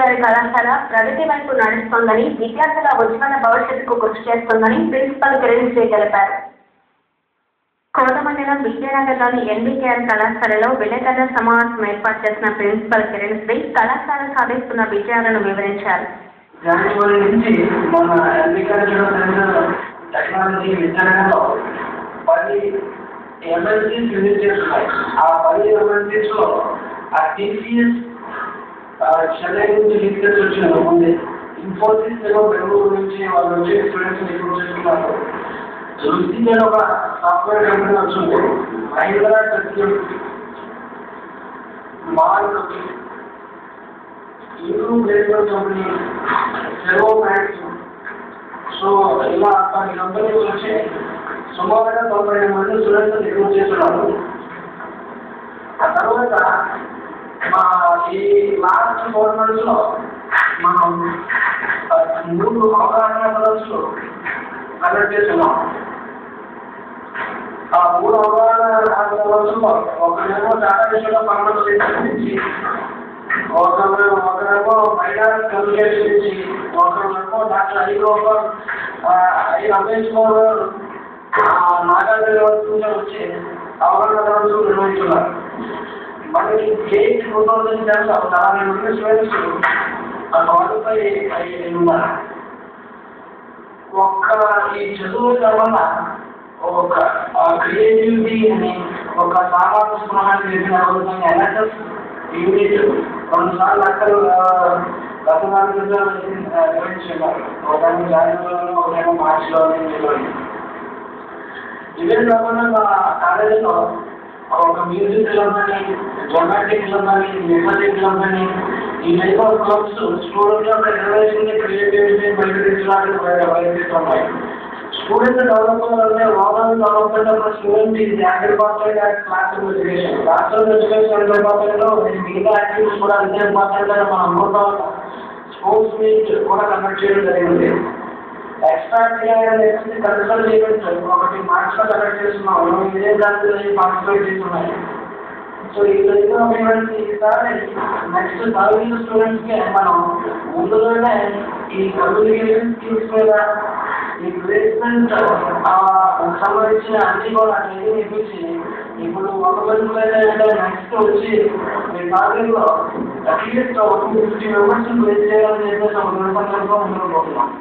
గారి కళాశాల ప్రగతి వైపు నడుస్తోందని, విద్యార్థుల ఉజ్వల భవిష్యత్తుకు కృషి చేస్తోందని ప్రిన్సిపల్ కిరణ్ శ్రీ తెలిపారు. కోటమండలం విద్యానగర్లోని ఎన్బీకేఆర్ కళాశాలలో విలేకరుల సమావేశం ఏర్పాటు చేసిన ప్రిన్సిపల్ కిరణ్ శ్రీ కళాశాల సాధిస్తున్న విజయాలను వివరించారు. జనవరి నుంచి మన టెక్నాలజీ విద్యానగర్లో 10 ఎమ్మెల్సీస్ విజిట్ చేస్తున్నాయి. ఆ 10 ఎమ్మెల్సీస్లో ఆ టీసీఎస్ చెన్నై నుంచి టీచర్స్ వచ్చిన ముందే ఇన్ఫోసిస్ బెంగళూరు నుంచి వాళ్ళు వచ్చే స్టూడెంట్స్ రిక్రూట్ చేస్తున్నారు. రుచి ఒక సాఫ్ట్వేర్ కంపెనీ వచ్చింది, Mahindra technique mark improve placement company serow max. So ఇలా 10 కంపెనీస్ వచ్చి సుమారుగా 90 మంది స్టూడెంట్స్ రిక్రూట్ చేస్తున్నారు. ఆ తర్వాత ఈ లాస్ట్ 4 monthsలో మనం 3 అవగాహన సదస్సులు కండక్ట్ చేస్తున్నాం. ఆ 3 అవగాహన సదస్సులో ఒకరేమో టాటా విషయంలో పర్మనెంట్, ఒకరేమో మైనారిటీ కమ్యూనికేషన్ నుంచి, ఒకరేమో డాక్టర్ ఐ రమేష్ గౌడ్ నాగార్జున నుంచి వచ్చి అవగాహన సదస్సులు నిర్వహిస్తున్నారు. మనకి గేట్ 2010 40 మంది స్టూడెంట్స్ క్వాలిఫై అయ్యి ఉన్నారు. ఒక్క ఈ చదువుల వల్ల ఒక క్రియేటివిటీ అని ఒక సామాజిక స్పృహాన్ని చేసిన ఎన్ఎస్ఎస్ యూనిట్ 2 సార్లు అక్కలు గత 4 రోజులు నిర్వహించున్నారు. ఒకటేమో జనవరిలో, ఒకటేమో మార్చిలో. ఇవే కాకుండా మా కాలేజీలో ఒక మ్యూజిక్ క్లబ్ అని, డ్రామాటిక్ క్లబ్ అని, లిటరరీ క్లబ్ అని, ఈ టైప్ ఆఫ్ క్లబ్స్ స్టూడెంట్స్ యొక్క రిలేషన్ క్రియేటివిటీ బయటపెట్టడానికి ప్రయత్నిస్తున్నాయి. స్టూడెంట్ డెవలప్మెంట్ అంటే ఓవరాల్ డెవలప్మెంట్ ఆఫ్ స్టూడెంట్ ఇది important class room education. Class room education important, మిగతా యాక్టివిటీస్ కూడా అంతే ఇంపార్టెంట్ అని మనం అనుకుంటాం. స్పోర్ట్స్ మీట్ కూడా కండక్ట్ చేయడం జరిగింది. ఎక్స్ట్రా కల్చరల్ ఈవెంట్స్ ఒకటి మార్క్స్లో కండక్ట్ చేస్తున్నాం. ఇదే దాంట్లో పార్టిసిపేట్ చేస్తున్నాయి. సో ఈ టైప్ ఆఫ్ ఈవెంట్స్ ఈసారి నెక్స్ట్ చదివిన స్టూడెంట్స్కి మనం ముందుగానే ఈ కమ్యూనికేషన్ స్కిల్స్ మీద, ఈ ప్లేస్మెంట్ సంబంధించిన అన్ని కూడా ట్రైనింగ్ ఇప్పించి, ఇప్పుడు ఒక మంది అంటే నెక్స్ట్ వచ్చి మీ కాలేజీలో అట్లీస్ట్ 250 మెంబర్స్ ప్లేస్ చేయాలని చెప్పేసి ఒక నిర్ణయంతో ముందుకు పోతున్నాం.